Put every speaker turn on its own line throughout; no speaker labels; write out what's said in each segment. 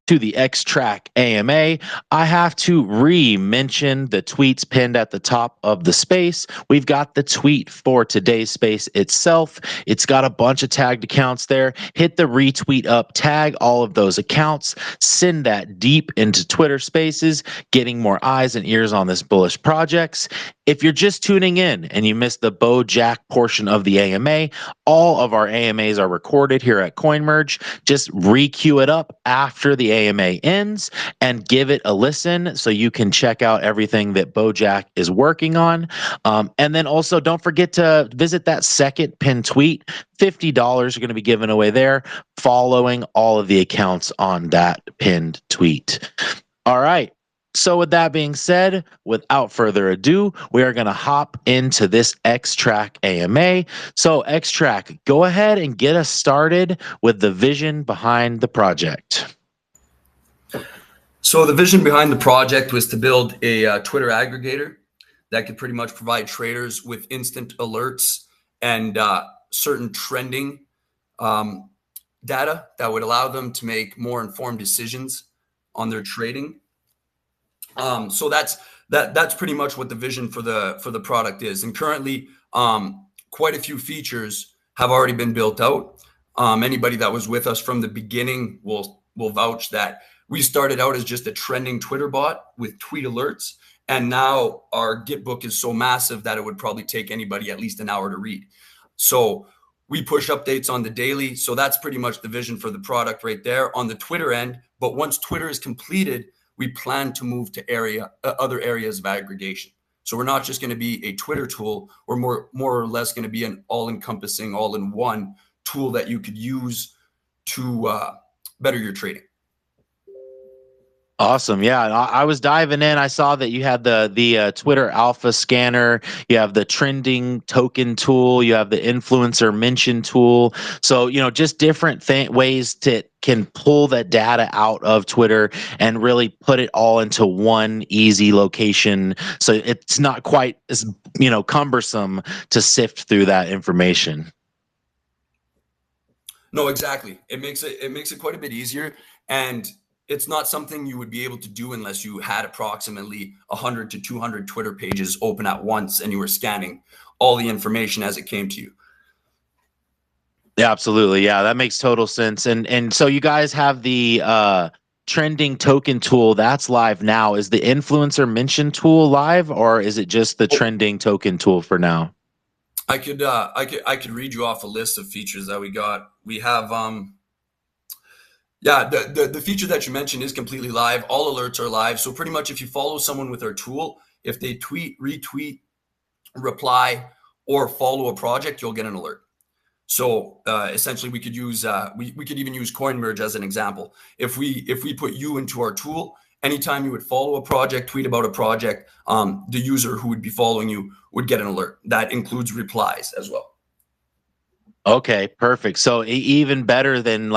to the Xtrack AMA, I have to re-mention the tweets pinned at the top of the space. We've got the tweet for today's space itself. It's got a bunch of tagged accounts there. Hit the retweet up, tag all of those accounts, send that deep into Twitter Spaces, getting more eyes and ears on this bullish projects. If you're just tuning in and you missed the Bojack portion of the AMA, all of our AMAs are recorded here at Coinmerge. Just re-queue it up after the AMA ends and give it a listen so you can check out everything that Bojack is working on. And then also don't forget to visit that second pinned tweet. $50 are going to be given away there following all of the accounts on that pinned tweet. All right. So with that being said, without further ado, we are going to hop into this Xtrack AMA. So Xtrack, go ahead and get us started with the vision behind the project.
So the vision behind the project was to build a Twitter aggregator that could pretty much provide traders with instant alerts and certain trending data that would allow them to make more informed decisions on their trading. So that's pretty much what the vision for the product is. And currently, quite a few features have already been built out. Anybody that was with us from the beginning will vouch that we started out as just a trending Twitter bot with tweet alerts. And now our Git book is so massive that it would probably take anybody at least an hour to read. So we push updates on the daily. So that's pretty much the vision for the product right there on the Twitter end. But once Twitter is completed, we plan to move to other areas of aggregation. So we're not just going to be a Twitter tool. We're more or less going to be an all-encompassing, all-in-one tool that you could use to better your trading.
Awesome. Yeah, I was diving in. I saw that you had the Twitter Alpha scanner. You have the trending token tool. You have the influencer mention tool. So, just different ways to can pull that data out of Twitter and really put it all into one easy location. So it's not quite as, cumbersome to sift through that information.
No, exactly. It makes it quite a bit easier. And it's not something you would be able to do unless you had approximately 100 to 200 Twitter pages open at once and you were scanning all the information as it came to you.
Yeah, absolutely. Yeah, that makes total sense. And so you guys have the trending token tool that's live now. Is the influencer mention tool live, or is it just the trending token tool for now?
I could read you off a list of features that we got. We have the feature that you mentioned is completely live. All alerts are live. So pretty much if you follow someone with our tool, if they tweet, retweet, reply, or follow a project, you'll get an alert. So essentially we could use, we could even use Coinmerge as an example. If we put you into our tool, anytime you would follow a project, tweet about a project, the user who would be following you would get an alert. That includes replies as well.
Okay, perfect. So even better than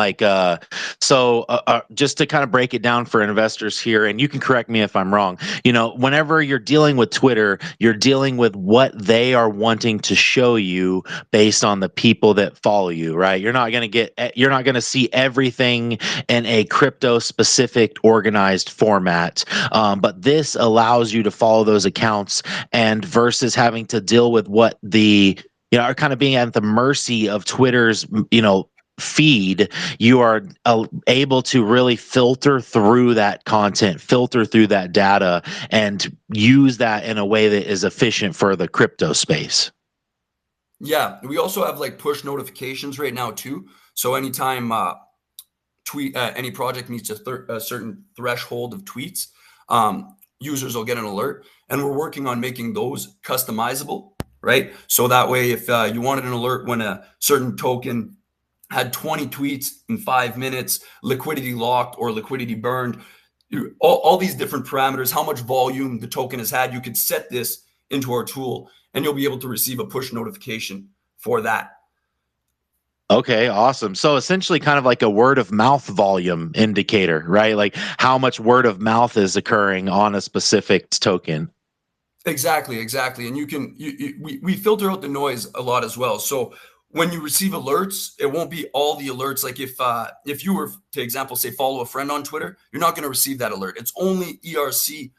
just to kind of break it down for investors here, and you can correct me if I'm wrong, whenever you're dealing with Twitter, you're dealing with what they are wanting to show you based on the people that follow you, right? You're not going to see everything in a crypto specific organized format. But this allows you to follow those accounts, and versus having to deal with what are kind of being at the mercy of Twitter's, feed, you are able to really filter through that content, filter through that data, and use that in a way that is efficient for the crypto space.
Yeah, we also have push notifications right now too. So anytime any project meets a certain threshold of tweets, users will get an alert, and we're working on making those customizable. Right. So that way, if you wanted an alert when a certain token had 20 tweets in 5 minutes, liquidity locked or liquidity burned, all these different parameters, how much volume the token has had, you could set this into our tool and you'll be able to receive a push notification for that.
Okay, awesome. So essentially kind of like a word of mouth volume indicator, right? Like how much word of mouth is occurring on a specific token.
Exactly. And we filter out the noise a lot as well. So when you receive alerts, it won't be all the alerts. Like if you were, to example, say follow a friend on Twitter, you're not going to receive that alert. It's only ERC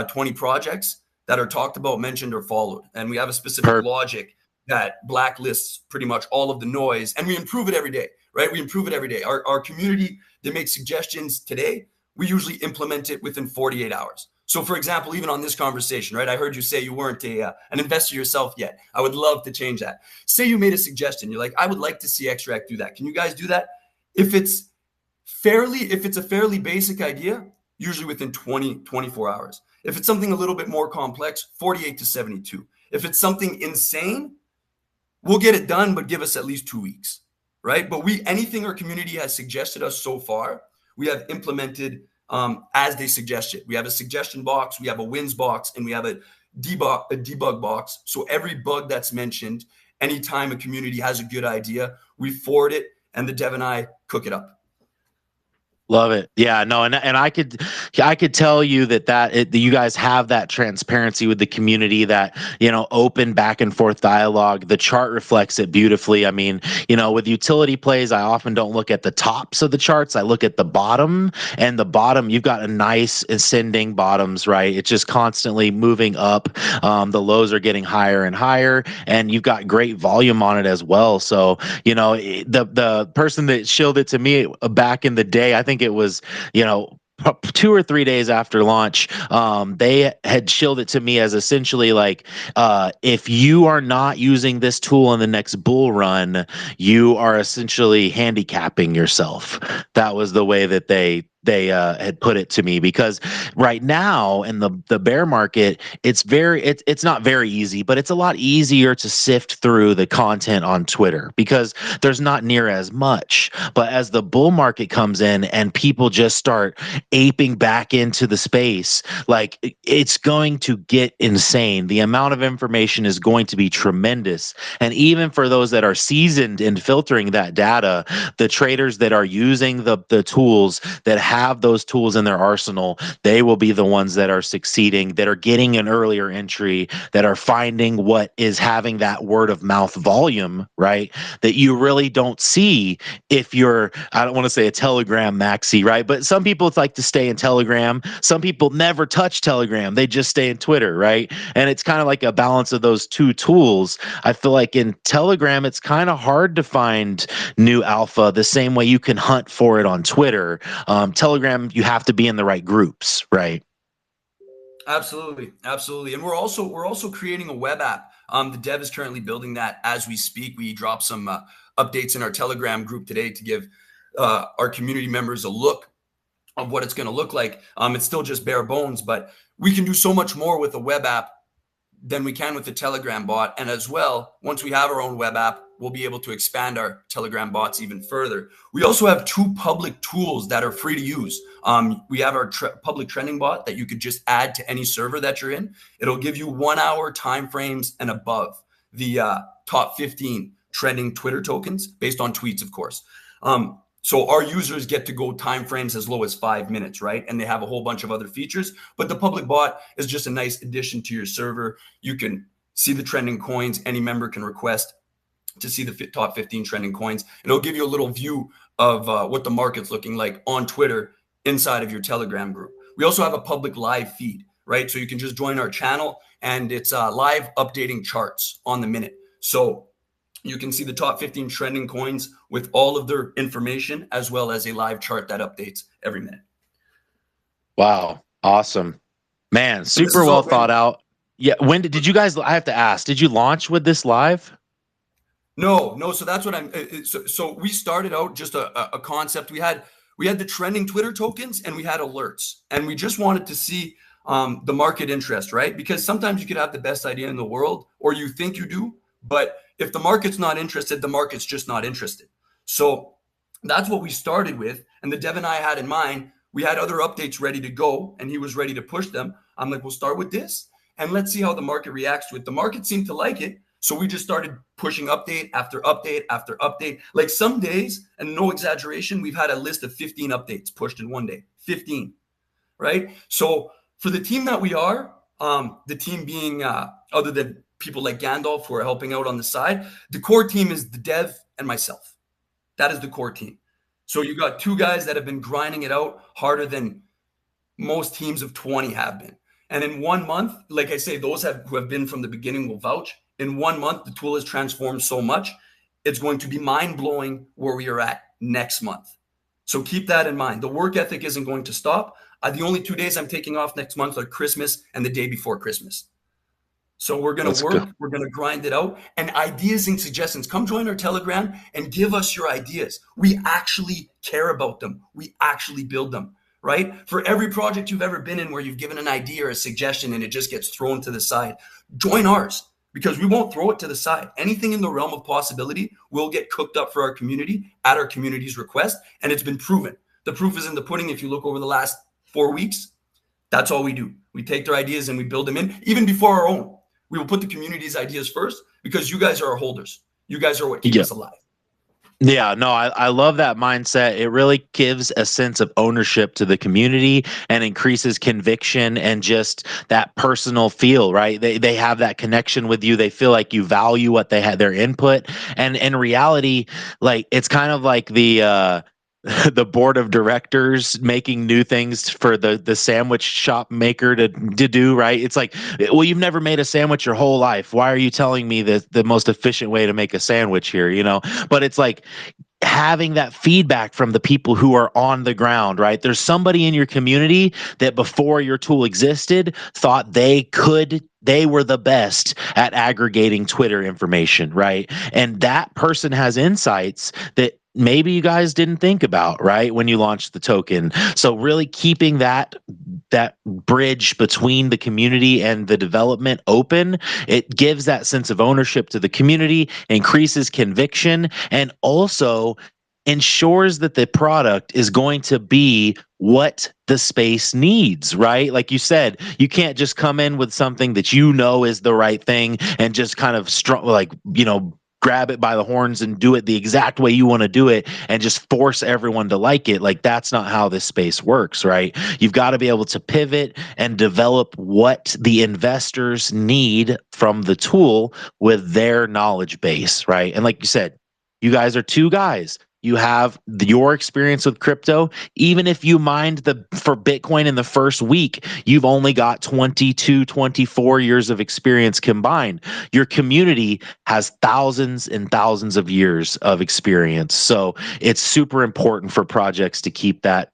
20 projects that are talked about, mentioned, or followed. And we have a specific logic that blacklists pretty much all of the noise, and we improve it every day, right? We improve it every day. Our community, they make suggestions today. We usually implement it within 48 hours. So for example, even on this conversation, right? I heard you say you weren't an investor yourself yet. I would love to change that. Say you made a suggestion. You're like, I would like to see Xtrack do that. Can you guys do that? If it's a fairly basic idea, usually within 24 hours. If it's something a little bit more complex, 48 to 72. If it's something insane, we'll get it done, but give us at least 2 weeks, right? But anything our community has suggested us so far, we have implemented as they suggest it. We have a suggestion box, we have a wins box, and we have a debug box. So every bug that's mentioned, anytime a community has a good idea, we forward it, and the dev and I cook it up.
Love it. Yeah, no, and I could tell you that you guys have that transparency with the community, that, open back and forth dialogue. The chart reflects it beautifully. I mean, with utility plays, I often don't look at the tops of the charts. I look at the bottom, and the bottom, you've got a nice ascending bottoms, right? It's just constantly moving up. The lows are getting higher and higher, and you've got great volume on it as well. So, the person that showed it to me back in the day, I think it was, 2 or 3 days after launch, they had shilled it to me as essentially like, if you are not using this tool in the next bull run, you are essentially handicapping yourself. That was the way that they had put it to me, because right now in the bear market, it's not very easy, but it's a lot easier to sift through the content on Twitter because there's not near as much. But as the bull market comes in and people just start aping back into the space, like, it's going to get insane. The amount of information is going to be tremendous. And even for those that are seasoned in filtering that data, the traders that are using the tools, that have those tools in their arsenal, they will be the ones that are succeeding, that are getting an earlier entry, that are finding what is having that word of mouth volume, right? That you really don't see if you're, I don't want to say a Telegram maxi, right? But some people like to stay in Telegram. Some people never touch Telegram. They just stay in Twitter, right? And it's kind of like a balance of those two tools. I feel like in Telegram, it's kind of hard to find new alpha the same way you can hunt for it on Twitter. Telegram, you have to be in the right groups, right?
Absolutely. And we're also creating a web app. The dev is currently building that as we speak. We dropped some updates in our Telegram group today to give our community members a look of what it's going to look like. It's still just bare bones, but we can do so much more with a web app than we can with the Telegram bot. And as well, once we have our own web app, we'll be able to expand our Telegram bots even further. We also have 2 public tools that are free to use. We have our public trending bot that you could just add to any server that you're in. It'll give you 1 hour timeframes and above the top 15 trending Twitter tokens based on tweets, of course. So our users get to go timeframes as low as 5 minutes, right? And they have a whole bunch of other features, but the public bot is just a nice addition to your server. You can see the trending coins. Any member can request to see the top 15 trending coins. It'll give you a little view of what the market's looking like on Twitter inside of your Telegram group. We also have a public live feed, right? So you can just join our channel, and it's live updating charts on the minute. So you can see the top 15 trending coins with all of their information, as well as a live chart that updates every minute.
Wow. Awesome, man. Super well thought out. Yeah. When did you guys, I have to ask, did you launch with this live?
No. So that's what so we started out just a concept. We had the trending Twitter tokens, and we had alerts, and we just wanted to see the market interest, right? Because sometimes you could have the best idea in the world, or you think you do, but if the market's not interested, the market's just not interested. So that's what we started with. And the dev and I had in mind, we had other updates ready to go, and he was ready to push them. I'm like, we'll start with this, and let's see how the market reacts to it. The market seemed to like it. So we just started pushing update after update after update. Like some days, and no exaggeration, we've had a list of 15 updates pushed in one day. 15, right? So for the team that we are, the team being other than people like Gandalf who are helping out on the side. The core team is the dev and myself. That is the core team. So you got two guys that have been grinding it out harder than most teams of 20 have been. And in 1 month, like I say, those who have been from the beginning will vouch. In 1 month, the tool has transformed so much. It's going to be mind-blowing where we are at next month. So keep that in mind. The work ethic isn't going to stop. The only 2 days I'm taking off next month are Christmas and the day before Christmas. So we're going to work, we're going to grind it out. And ideas and suggestions, come join our Telegram and give us your ideas. We actually care about them. We actually build them, right? For every project you've ever been in where you've given an idea or a suggestion and it just gets thrown to the side, join ours, because we won't throw it to the side. Anything in the realm of possibility will get cooked up for our community at our community's request. And it's been proven. The proof is in the pudding. If you look over the last 4 weeks, that's all we do. We take their ideas and we build them in, even before our own. We will put the community's ideas first because you guys are our holders. You guys are what keep us alive.
Yeah, no, I love that mindset. It really gives a sense of ownership to the community and increases conviction and just that personal feel, right? They have that connection with you. They feel like you value what they had, their input. And in reality, like it's kind of like the the board of directors making new things for the sandwich shop maker to do, right? It's like, well, you've never made a sandwich your whole life. Why are you telling me the most efficient way to make a sandwich here, you know? But it's like having that feedback from the people who are on the ground, right? There's somebody in your community that before your tool existed thought they were the best at aggregating Twitter information, right? And that person has insights that maybe you guys didn't think about, right, when you launched the token. So really keeping that bridge between the community and the development open, it gives that sense of ownership to the community, increases conviction, and also ensures that the product is going to be what the space needs, right? Like you said, you can't just come in with something that you know is the right thing and just kind of grab it by the horns and do it the exact way you want to do it and just force everyone to like it. Like that's not how this space works, right? You've got to be able to pivot and develop what the investors need from the tool with their knowledge base, right? And like you said, you guys are two guys. You have your experience with crypto. Even if you mined for Bitcoin in the first week, you've only got 22, 24 years of experience combined. Your community has thousands and thousands of years of experience. So it's super important for projects to keep that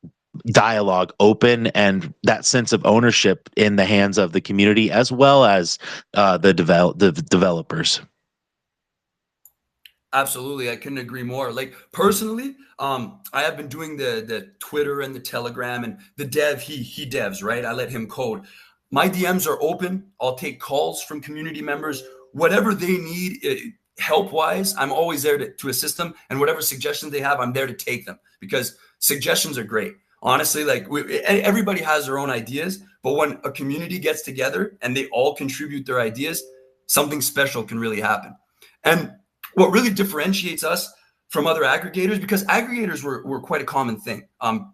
dialogue open and that sense of ownership in the hands of the community as well as the developers.
Absolutely. I couldn't agree more. Like personally, I have been doing the Twitter and the Telegram and the dev, he devs, right? I let him code. My DMs are open. I'll take calls from community members, whatever they need help wise. I'm always there to assist them, and whatever suggestions they have, I'm there to take them because suggestions are great. Honestly, like everybody has their own ideas, but when a community gets together and they all contribute their ideas, something special can really happen. And what really differentiates us from other aggregators, because aggregators were quite a common thing.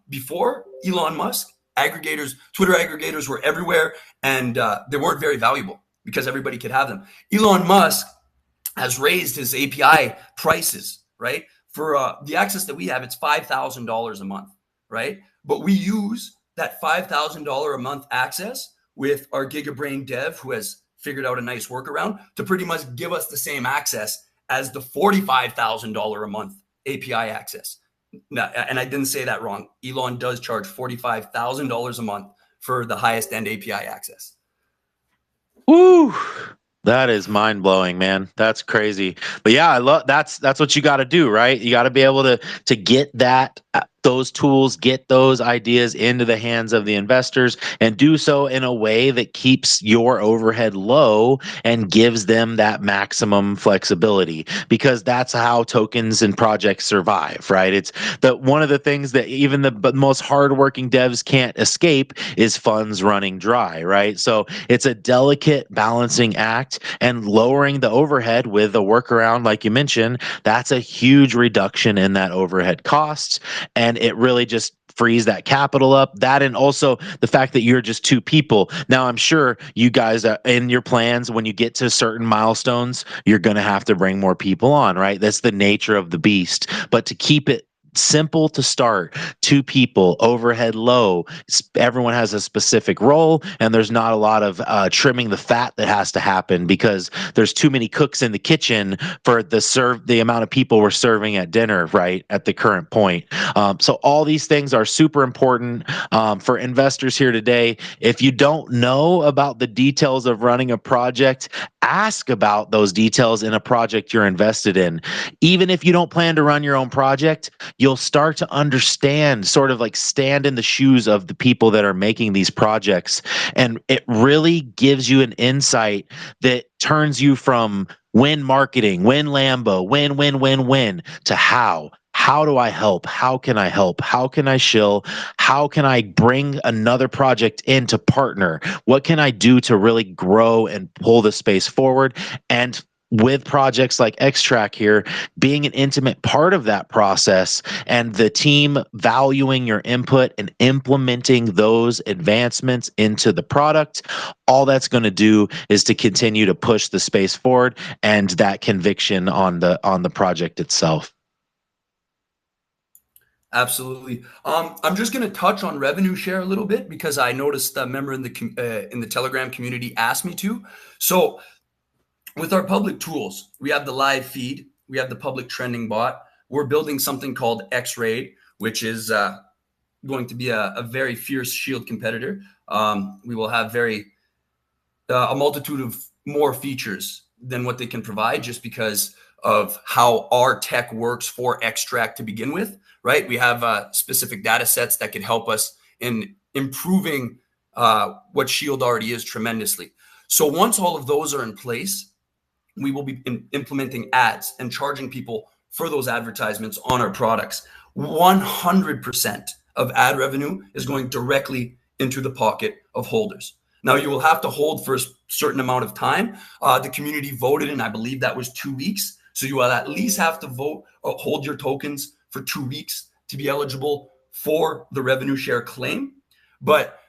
Before Elon Musk, Twitter aggregators were everywhere, and they weren't very valuable because everybody could have them. Elon Musk has raised his API prices, right? For the access that we have, it's $5,000 a month, right? But we use that $5,000 a month access with our GigaBrain dev, who has figured out a nice workaround to pretty much give us the same access as the $45,000 a month API access. Now, and I didn't say that wrong. Elon does charge $45,000 a month for the highest end API access.
Woo! That is mind blowing, man. That's crazy. But yeah, I love that's what you got to do, right? You got to be able to get those tools, get those ideas into the hands of the investors, and do so in a way that keeps your overhead low and gives them that maximum flexibility, because that's how tokens and projects survive, right? It's one of the things that even the most hardworking devs can't escape is funds running dry, right? So it's a delicate balancing act, and lowering the overhead with a workaround, like you mentioned, that's a huge reduction in that overhead costs. And and it really just frees that capital up. That, and also the fact that you're just two people. Now, I'm sure you guys in your plans, when you get to certain milestones, you're going to have to bring more people on, right? That's the nature of the beast. But to keep it simple to start, two people, overhead low, everyone has a specific role, and there's not a lot of trimming the fat that has to happen because there's too many cooks in the kitchen for the amount of people we're serving at dinner, right, at the current point. So all these things are super important for investors here today. If you don't know about the details of running a project, ask about those details in a project you're invested in. Even if you don't plan to run your own project, you'll start to understand, sort of like stand in the shoes of the people that are making these projects. And it really gives you an insight that turns you from win marketing, win Lambo, win, to how. How do I help? How can I help? How can I shill? How can I bring another project in to partner? What can I do to really grow and pull the space forward? And with projects like Xtrack here, being an intimate part of that process and the team valuing your input and implementing those advancements into the product, all that's going to do is to continue to push the space forward and that conviction on the project itself.
Absolutely. I'm just going to touch on revenue share a little bit because I noticed a member in the Telegram community asked me to. So with our public tools, we have the live feed, we have the public trending bot. We're building something called X-Raid, which is going to be a very fierce Shield competitor. We will have a multitude of more features than what they can provide just because of how our tech works for Xtrack to begin with, right? We have specific data sets that can help us in improving what Shield already is tremendously. So once all of those are in place, we will be implementing ads and charging people for those advertisements on our products. 100% of ad revenue is going directly into the pocket of holders. Now, you will have to hold for a certain amount of time. The community voted, and I believe that was 2 weeks. So you will at least have to hold your tokens for 2 weeks to be eligible for the revenue share claim. But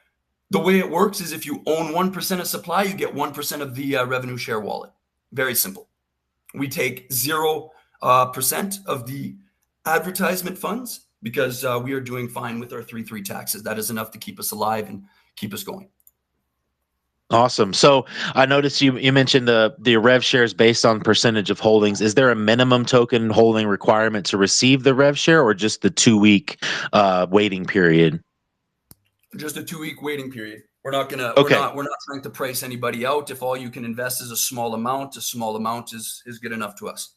the way it works is if you own 1% of supply, you get 1% of the revenue share wallet. Very simple. We take 0% of the advertisement funds because we are doing fine with our 3.3 taxes. That is enough to keep us alive and keep us going.
Awesome. So I noticed you mentioned the rev shares based on percentage of holdings. Is there a minimum token holding requirement to receive the rev share, or just the 2-week waiting period?
Just a 2-week waiting period. We're not trying to price anybody out. If all you can invest is a small amount is good enough to us.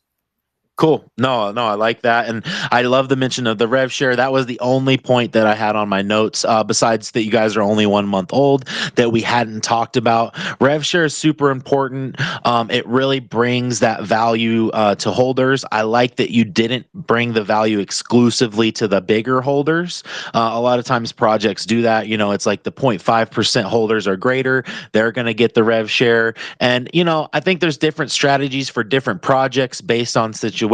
Cool. No, I like that. And I love the mention of the rev share. That was the only point that I had on my notes, besides that you guys are only 1 month old, that we hadn't talked about. Rev share is super important. It really brings that value to holders. I like that you didn't bring the value exclusively to the bigger holders. A lot of times projects do that. It's like the 0.5% holders are greater. They're going to get the rev share. And, I think there's different strategies for different projects based on situation.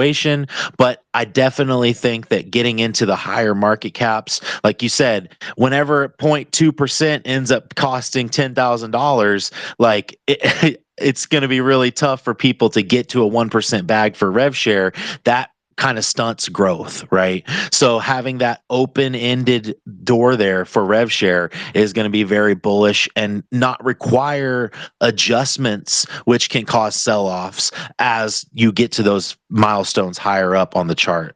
But I definitely think that getting into the higher market caps, like you said, whenever 0.2% ends up costing $10,000, like it's going to be really tough for people to get to a 1% bag for rev share. That kind of stunts growth, right? So having that open-ended door there for rev share is going to be very bullish and not require adjustments, which can cause sell-offs as you get to those milestones higher up on the chart.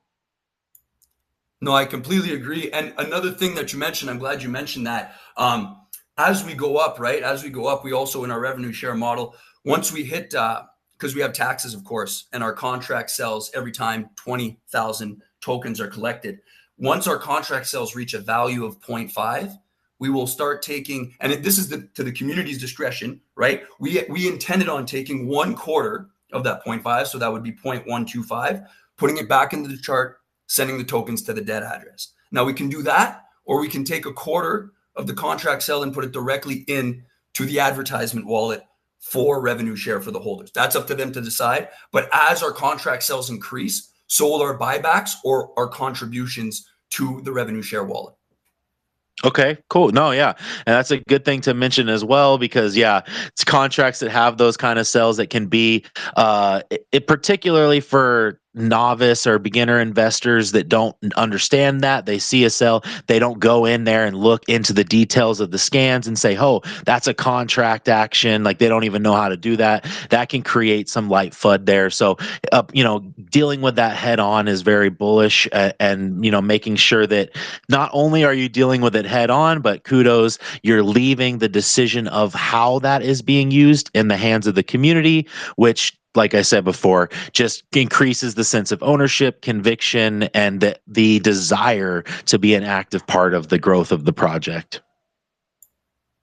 No, I completely agree. And another thing that you mentioned, I'm glad you mentioned that. As we go up, right? As we go up, we also in our revenue share model, once we hit because we have taxes, of course, and our contract sells every time 20,000 tokens are collected. Once our contract sales reach a value of 0.5, we will start taking, and this is to the community's discretion, right? We intended on taking 1/4 of that 0.5, so that would be 0.125, putting it back into the chart, sending the tokens to the debt address. Now we can do that, or we can take 1/4 of the contract sell and put it directly in to the advertisement wallet for revenue share for the holders. That's up to them to decide. But as our contract sales increase, so will our buybacks or our contributions to the revenue share wallet.
Okay, cool. No, yeah. And that's a good thing to mention as well, because yeah, it's contracts that have those kind of cells that can be it particularly for novice or beginner investors that don't understand that. They see a cell, they don't go in there and look into the details of the scans and say, "Oh, that's a contract action." Like they don't even know how to do that. That can create some light FUD there. So, dealing with that head on is very bullish, and making sure that not only are you dealing with it head on, but kudos, you're leaving the decision of how that is being used in the hands of the community, which, like I said before, just increases the sense of ownership, conviction, and the desire to be an active part of the growth of the project.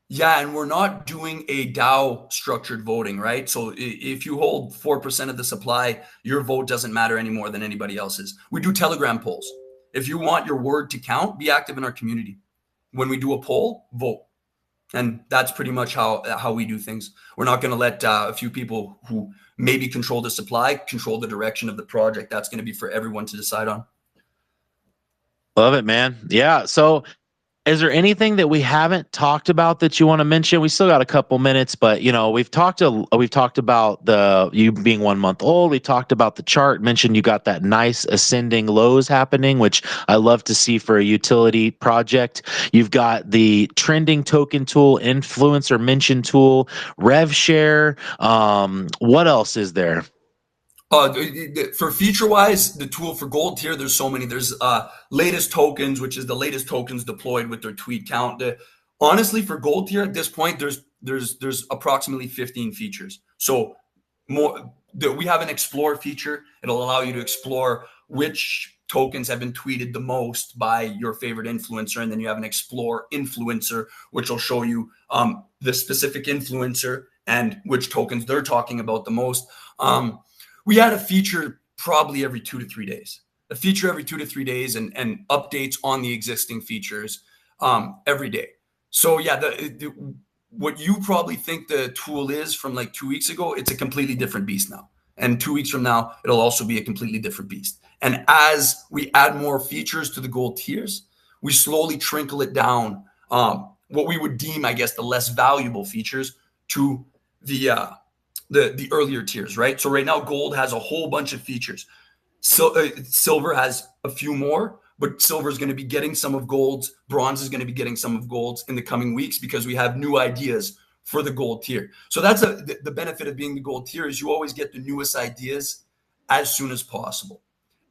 Yeah, and we're not doing a DAO structured voting, right? So if you hold 4% of the supply, your vote doesn't matter any more than anybody else's. We do Telegram polls. If you want your word to count, be active in our community. When we do a poll, vote. And that's pretty much how we do things. We're not going to let a few people who maybe control the supply control the direction of the project. That's going to be for everyone to decide on.
Love it, man. Yeah. So is there anything that we haven't talked about that you want to mention? We still got a couple minutes, but we've talked about you being 1 month old. We talked about the chart, mentioned you got that nice ascending lows happening, which I love to see for a utility project. You've got the trending token tool, influencer mention tool, rev share. What else is there?
For feature wise, the tool for gold tier, there's so many. There's latest tokens, which is the latest tokens deployed with their tweet count. Honestly, for gold tier at this point, there's approximately 15 features. So we have an explore feature. It'll allow you to explore which tokens have been tweeted the most by your favorite influencer, and then you have an explore influencer, which will show you the specific influencer and which tokens they're talking about the most. We had a feature probably every 2 to 3 days, and updates on the existing features every day. So yeah, what you probably think the tool is from like 2 weeks ago, it's a completely different beast now. And 2 weeks from now, it'll also be a completely different beast. And as we add more features to the gold tiers, we slowly trickle it down, what we would deem, I guess, the less valuable features to the earlier tiers, right? So right now, gold has a whole bunch of features. So silver has a few more, but silver is going to be getting some of gold's. Bronze is going to be getting some of gold's in the coming weeks because we have new ideas for the gold tier. So that's the benefit of being the gold tier is you always get the newest ideas as soon as possible.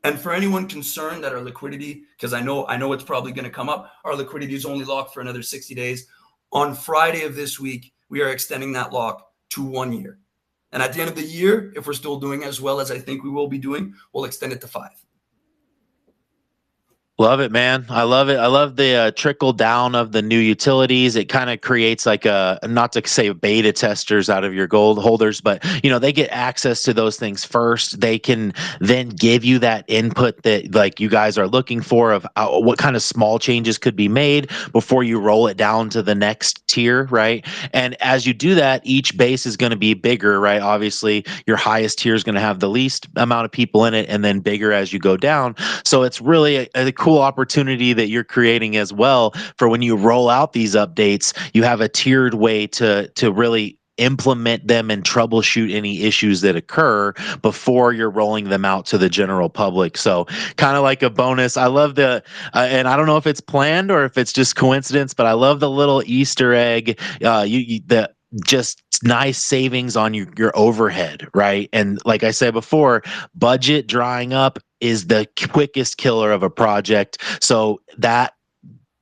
And for anyone concerned that our liquidity, because I know it's probably going to come up, our liquidity is only locked for another 60 days. On Friday of this week, we are extending that lock to 1 year. And at the end of the year, if we're still doing as well as I think we will be doing, we'll extend it to 5.
Love it, man. I love it. I love the trickle down of the new utilities. It kind of creates like not to say beta testers out of your gold holders, but they get access to those things first. They can then give you that input that like you guys are looking for of what kind of small changes could be made before you roll it down to the next tier, right? And as you do that, each base is going to be bigger, right? Obviously, your highest tier is going to have the least amount of people in it, and then bigger as you go down. So it's really a cool opportunity that you're creating as well for when you roll out these updates. You have a tiered way to really implement them and troubleshoot any issues that occur before you're rolling them out to the general public. So kind of like a bonus. I love and I don't know if it's planned or if it's just coincidence, but I love the little Easter egg. The just nice savings on your overhead, right? And like I said before, budget drying up is the quickest killer of a project. So that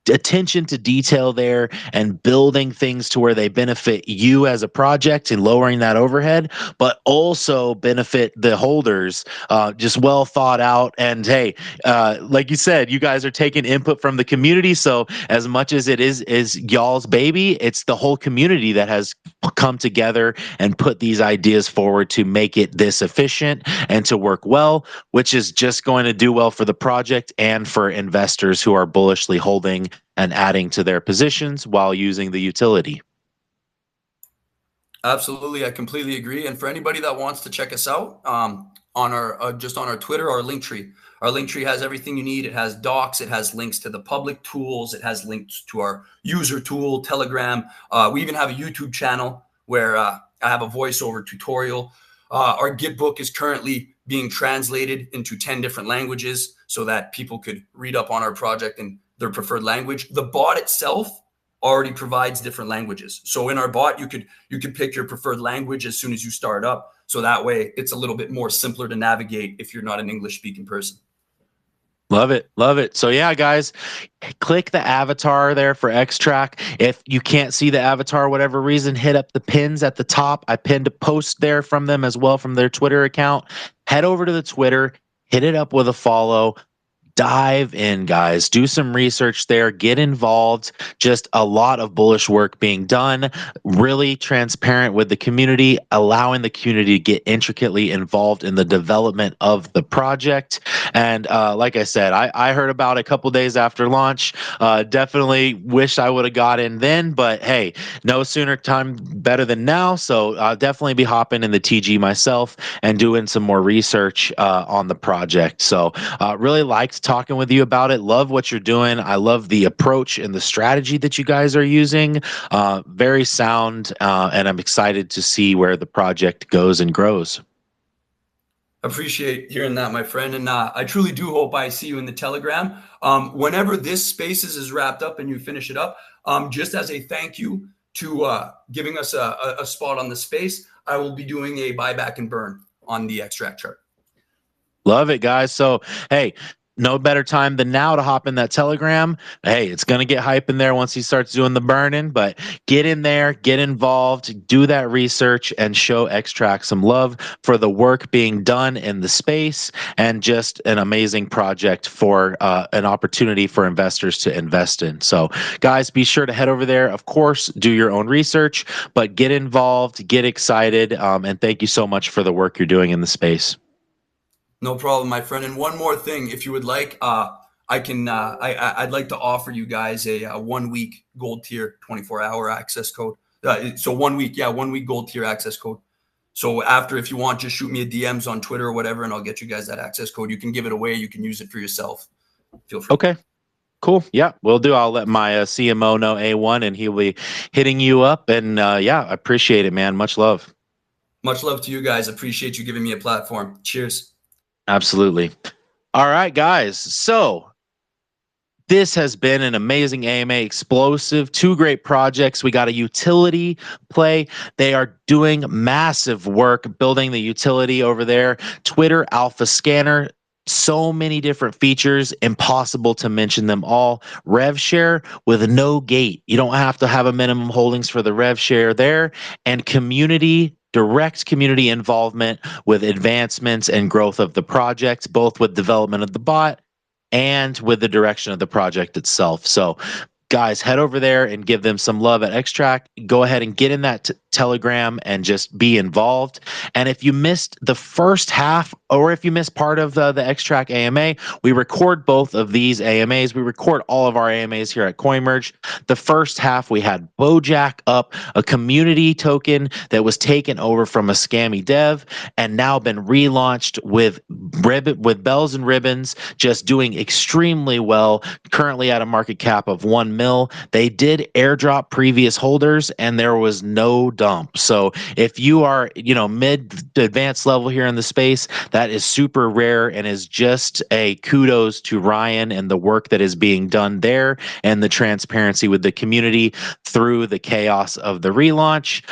attention to detail there and building things to where they benefit you as a project and lowering that overhead, but also benefit the holders, just well thought out. And hey, like you said, you guys are taking input from the community. So as much as it is y'all's baby, it's the whole community that has come together and put these ideas forward to make it this efficient and to work well, which is just going to do well for the project and for investors who are bullishly holding and adding to their positions while using the utility.
Absolutely, I completely agree. And for anybody that wants to check us out on our Twitter, our link tree. Our link tree has everything you need. It has docs. It has links to the public tools. It has links to our user tool, Telegram. We even have a YouTube channel where I have a voiceover tutorial. Our Git book is currently being translated into 10 different languages so that people could read up on our project in their preferred language. The bot itself already provides different languages. So in our bot, you could pick your preferred language as soon as you start up. So that way it's a little bit more simpler to navigate if you're not an English speaking person.
Love it. Love it. So yeah, guys, click the avatar there for Xtrack. If you can't see the avatar, whatever reason, hit up the pins at the top. I pinned a post there from them as well from their Twitter account. Head over to the Twitter, hit it up with a follow. Dive in, guys. Do some research there. Get involved. Just a lot of bullish work being done. Really transparent with the community, allowing the community to get intricately involved in the development of the project. And like I said, I heard about it a couple days after launch. Definitely wish I would have got in then, but hey, no sooner time better than now. So I'll definitely be hopping in the TG myself and doing some more research on the project. So really liked talking with you about it. Love what you're doing. I love the approach and the strategy that you guys are using. Very sound, and I'm excited to see where the project goes and grows.
Appreciate hearing that, my friend. And I truly do hope I see you in the Telegram. Whenever this Spaces is wrapped up and you finish it up, just as a thank you to giving us a spot on the space, I will be doing a buyback and burn on the Xtrack chart.
Love it, guys. So, hey, no better time than now to hop in that Telegram. Hey, it's going to get hype in there once he starts doing the burning, but get in there, get involved, do that research, and show Xtrack some love for the work being done in the space, and just an amazing project for an opportunity for investors to invest in. So, guys, be sure to head over there. Of course, do your own research, but get involved, get excited, and thank you so much for the work you're doing in the space.
No problem, my friend. And one more thing, if you would like, I'd like to offer you guys a 1 week gold tier 24-hour access code. So 1 week, 1 week gold tier access code. So after, if you want, just shoot me a DMs on Twitter or whatever, and I'll get you guys that access code. You can give it away. You can use it for yourself. Feel free.
Okay. Cool. Yeah, we'll do. I'll let my CMO know, A1, and he'll be hitting you up. And yeah, I appreciate it, man. Much love.
Much love to you guys. Appreciate you giving me a platform. Cheers.
Absolutely. All right, guys. So this has been an amazing AMA explosive. 2 great projects. We got a utility play. They are doing massive work building the utility over there. Twitter Alpha Scanner. So many different features, impossible to mention them all. Rev share with no gate. You don't have to have a minimum holdings for the rev share there. And direct community involvement with advancements and growth of the project, both with development of the bot and with the direction of the project itself. So guys, head over there and give them some love at Xtrack. Go ahead and get in that Telegram and just be involved. And if you missed the first half, or if you missed part of the Xtrack AMA, we record both of these AMAs. We record all of our AMAs here at Coinmerge. The first half, we had Bojack up, a community token that was taken over from a scammy dev and now been relaunched with bells and ribbons, just doing extremely well, currently at a market cap of 1 mil. They did airdrop previous holders and there was no dump. So if you are, mid to advanced level here in the space, that is super rare and is just a kudos to Ryan and the work that is being done there and the transparency with the community through the chaos of the relaunch.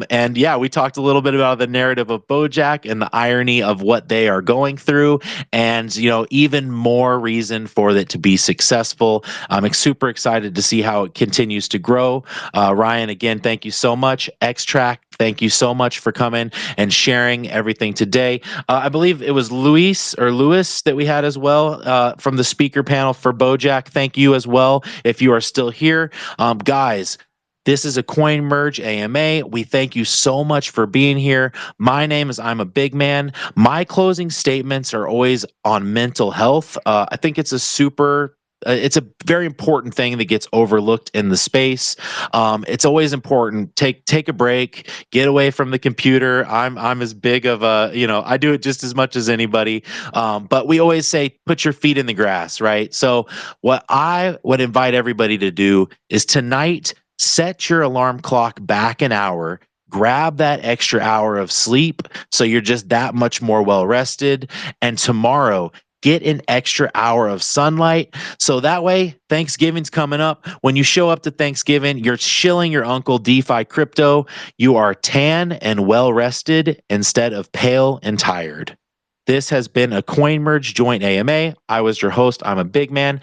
And yeah, we talked a little bit about the narrative of Bojack and the irony of what they are going through, and even more reason for it to be successful. I'm super excited to see how it continues to grow. Ryan, again, thank you so much. Xtrack, thank you so much for coming and sharing everything today. I believe it was Lewis that we had as well from the speaker panel for Bojack. Thank you as well if you are still here. Guys, this is a Coinmerge AMA. We thank you so much for being here. My name is I'm a Big Man. My closing statements are always on mental health. I think it's a super It's a very important thing that gets overlooked in the space. It's always important. Take a break, get away from the computer. I'm as big of a, I do it just as much as anybody. But we always say put your feet in the grass, right? So what I would invite everybody to do is tonight set your alarm clock back an hour. Grab that extra hour of sleep so you're just that much more well rested. And tomorrow, get an extra hour of sunlight. So that way, Thanksgiving's coming up. When you show up to Thanksgiving, you're shilling your uncle DeFi crypto. You are tan and well rested instead of pale and tired. This has been a Coinmerge joint AMA. I was your host. I'm a big man.